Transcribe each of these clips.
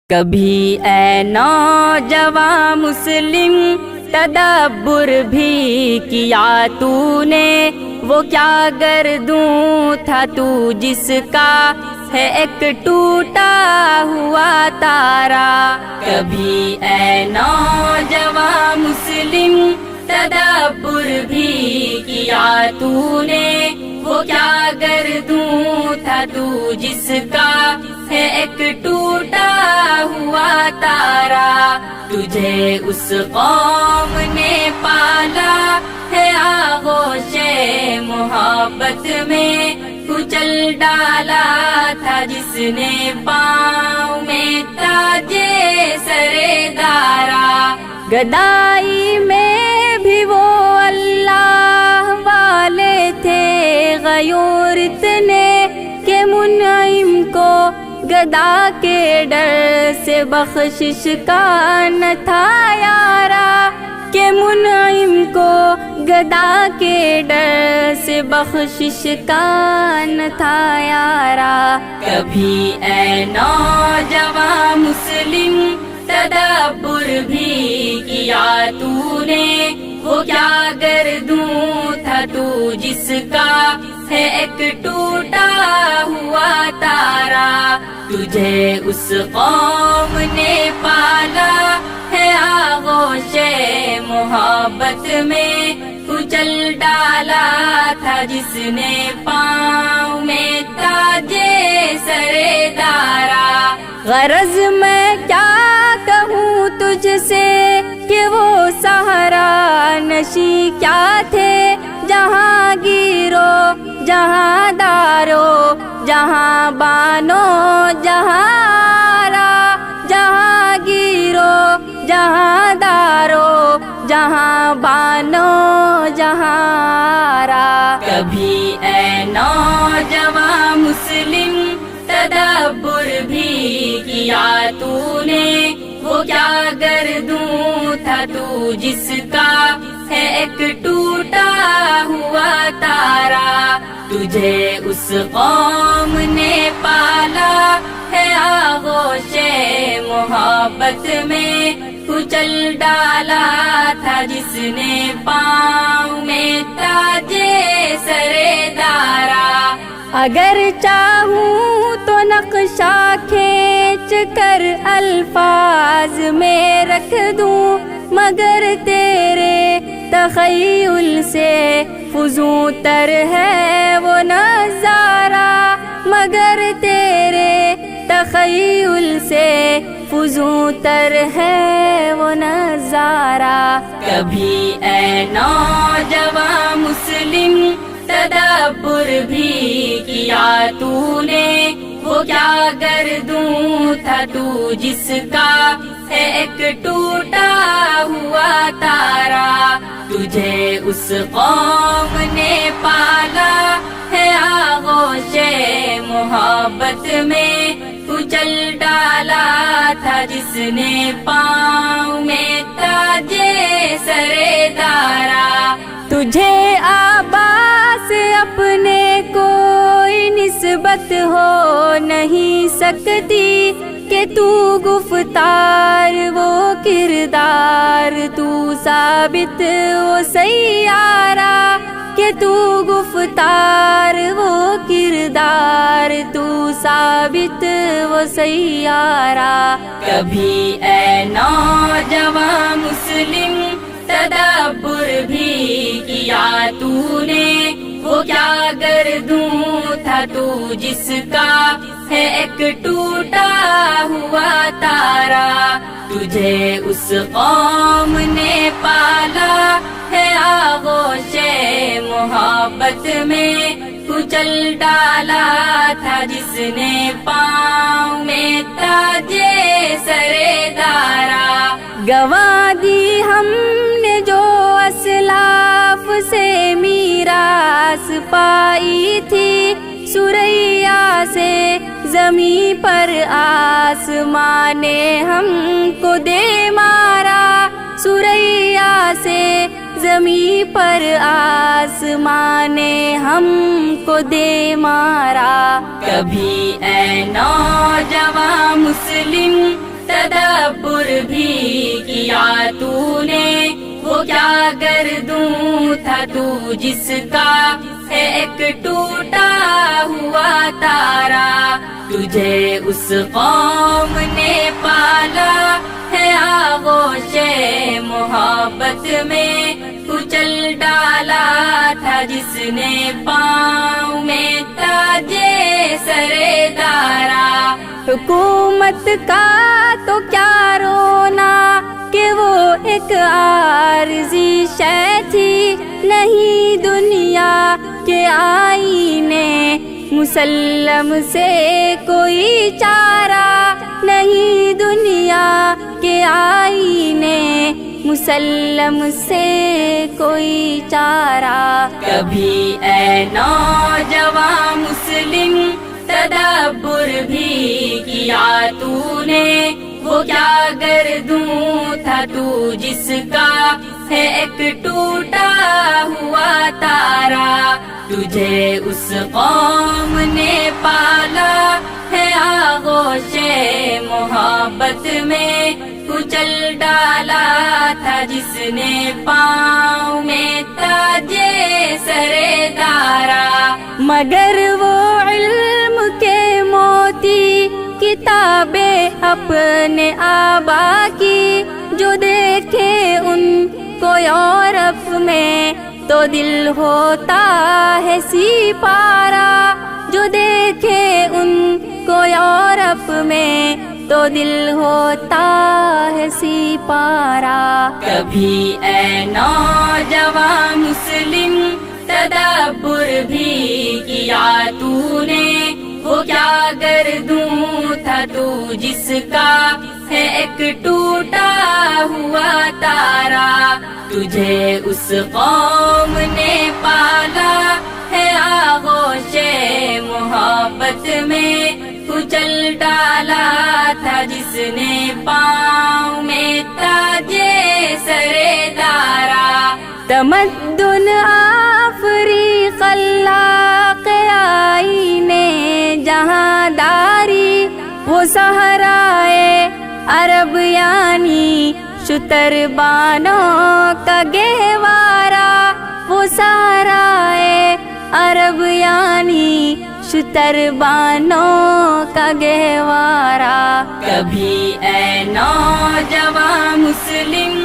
کبھی اے نوجواں مسلم تدبر بھی کیا تو نے، وہ کیا گردوں تھا تو جس کا ہے ایک ٹوٹا ہوا تارا۔ کبھی اے نوجواں مسلم تدبر بھی کیا تو نے، وہ کیا گردوں تھا تو جس کا ہے ایک ٹوٹا ہوا تارا۔ تجھے اس قوم نے پالا ہے آغوش محبت میں، کچل ڈالا تھا جس نے پاؤں میں تاجے سرے دارا۔ گدائی میں بھی وہ اللہ والے تھے غیور اتنے کہ منعم کو گدا کے ڈر سے بخشش کا نہ تھا یارا، کہ منعم کو گدا کے ڈر سے بخشش کا نہ تھا یارا۔ کبھی اے نوجواں مسلم تدبر بھی کیا تو نے، وہ کیا گردوں تھا تو جس کا ہے ایک ٹوٹا ہوا تارا۔ تجھے اس قوم نے پالا ہے آغوش محبت میں، کچل ڈالا تھا جس نے پاؤں میں تاجے سرے دارا۔ غرض میں کیا کہوں تجھ سے کہ وہ صحرا نشی کیا تھے، جہاں گیرو جہاں دارو جہاں بانو جہاں آرا، جہاں گیرو جہاں دارو جہاں بانو جہاں آرا۔ کبھی اے نوجواں مسلم تدبر بھی کیا تو نے، وہ کیا گردوں تھا تو جس کا ہے ایک ٹوٹا ہوا تارا۔ تجھے اس قوم نے پالا ہے آغوش محبت میں، کچل ڈالا تھا جس نے پاؤں میں تاجے سرے دارا۔ اگر چاہوں تو نقشہ کھینچ کر الفاظ میں رکھ دوں، مگر تیرے تخیل سے فزوں تر ہے وہ نظارہ، مگر تیرے تخیل سے فزوں تر ہے وہ نظارہ۔ کبھی اے نوجواں مسلم تدبر بھی کیا تو نے، وہ کیا گردوں تھا تو جس کا ہے ایک ٹوٹا ہوا تارا۔ تجھے اس قوم نے پالا ہے آغوش محبت میں، کچل ڈالا تھا جس نے پاؤں میں تاجے سرے دارا۔ تجھے آبا سے اپنے کوئی نسبت ہو نہیں سکتی، کہ تو گفتار وہ کردار تو ثابت وہ سیارہ، کہ تو گفتار وہ کردار تو ثابت وہ سیارہ۔ کبھی اے نوجواں مسلم تدبر بھی کیا تو نے، وہ کیا گردوں تھا تو جس کا ہے ایک ٹوٹا ہوا تارا۔ تجھے اس قوم نے پالا ہے آغوش محبت میں، کچل ڈالا تھا جس نے پاؤں میں تاجے سرے دارا۔ گنوا دی ہم نے جو اسلاف سے میراث پائی تھی، سریا سے زمیں پر آسمان نے ہم کو دے مارا، سریا سے زمیں پر آسمان نے ہم کو دے مارا۔ کبھی اے نوجواں مسلم تدبر بھی کیا تو نے، وہ کیا گردوں تھا تو جس کا ہے ایک ٹوٹا ہوا تارا، تجھے اس قوم نے پالا ہے آغوش محبت میں، کچل ڈالا تھا جس نے پاؤں میں تاجے سرے دارا۔ حکومت کا تو کیا رونا کہ وہ ایک عارضی شے تھی، نہیں دنیا کے آئینے مسلم سے کوئی چارہ، نہیں دنیا کے آئینے مسلم سے کوئی چارہ۔ کبھی اے نوجوان مسلم تدبر بھی کیا تو نے، وہ کیا گردوں تھا تو جس کا ہے ایک ٹوٹا ہوا تارا، تجھے اس قوم نے پالا ہے آغوش محبت میں، کچل ڈالا تھا جس نے پاؤں میں تاجے سرے دارا۔ مگر وہ علم کے موتی کتابیں اپنے آبا کی، جو دیکھے ان کو یورپ میں تو دل ہوتا ہے سپارہ، جو دیکھے ان کو یورپ میں تو دل ہوتا ہے سپارہ۔ کبھی اے نوجوان مسلم تدبر بھی کیا تو نے، وہ کیا گردوں تھا تو جس کا ہے ایک ٹوٹا ہوا تارا، تجھے اس قوم نے پالا ہے آغوش محبت میں، کچل ڈالا تھا جس نے پاؤں میں تاجے سرے دارا۔ تمدن آفری خلاق آئینے جہاں داری، وہ صحرائے عرب یعنی شتر بانوں کا گہوارہ، وہ صحرائے عرب یعنی شتر بانوں کا گہوارہ۔ کبھی اے نوجوان مسلم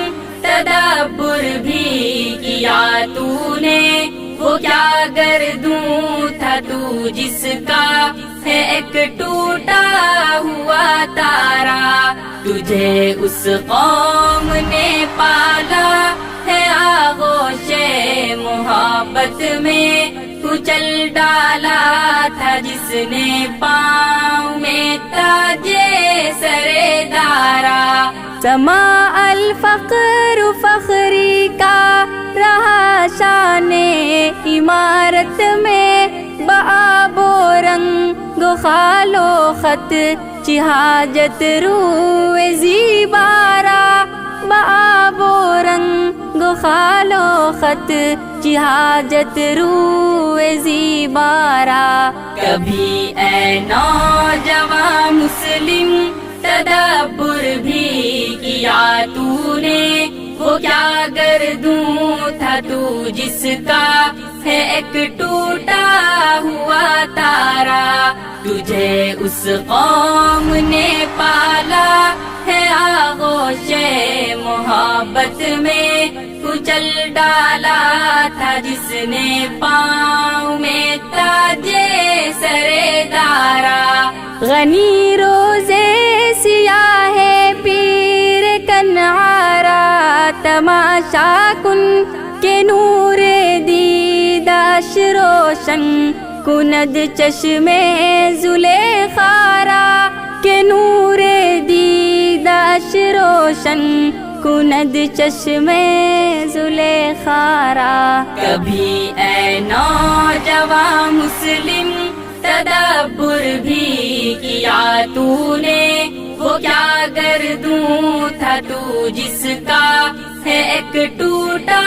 تدبر بھی کیا تو نے، وہ کیا گردوں تھا تو جس کا ہے ایک ٹوٹا ہوا تارا، تجھے اس قوم نے پالا ہے آغوش محبت میں، کچل ڈالا تھا جس نے پاؤں میں تاجے سرے دارا۔ سما الفقر فخری کا رہا شان عمارت میں، بآب و رنگ و خال و خط چی حاجت روئے زیبارہ، بآب و رنگ و خال و خط چی حاجت روئے زیبارہ۔ کبھی اے نوجوان مسلم تدبر بھی کیا تو نے، وہ کیا گردوں تھا تو جس کا ہے ایک ٹوٹا ہوا تارا، تجھے اس قوم نے پالا ہے آغوش محبت میں، کچل ڈالا تھا جس نے پاؤں میں تاجے سرے دارا۔ غنی روزے سیاہ پیر کنعارا، تماشا کن کے نور دیداش روشن کند چشمے زلیخارا، کے نور دیداش روشن کند چشمے زلیخارا۔ کبھی اے نوجوان مسلم تدبر بھی کیا تو نے، وہ کیا گردوں تھا تو جس کا ہے ایک ٹوٹا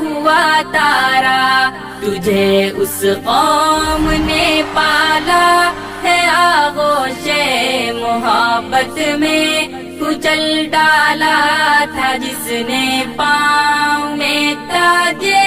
ہوا تارا، تجھے اس قوم نے پالا ہے آغوش محبت میں، کچل ڈالا تھا جس نے پاؤں میں تاجے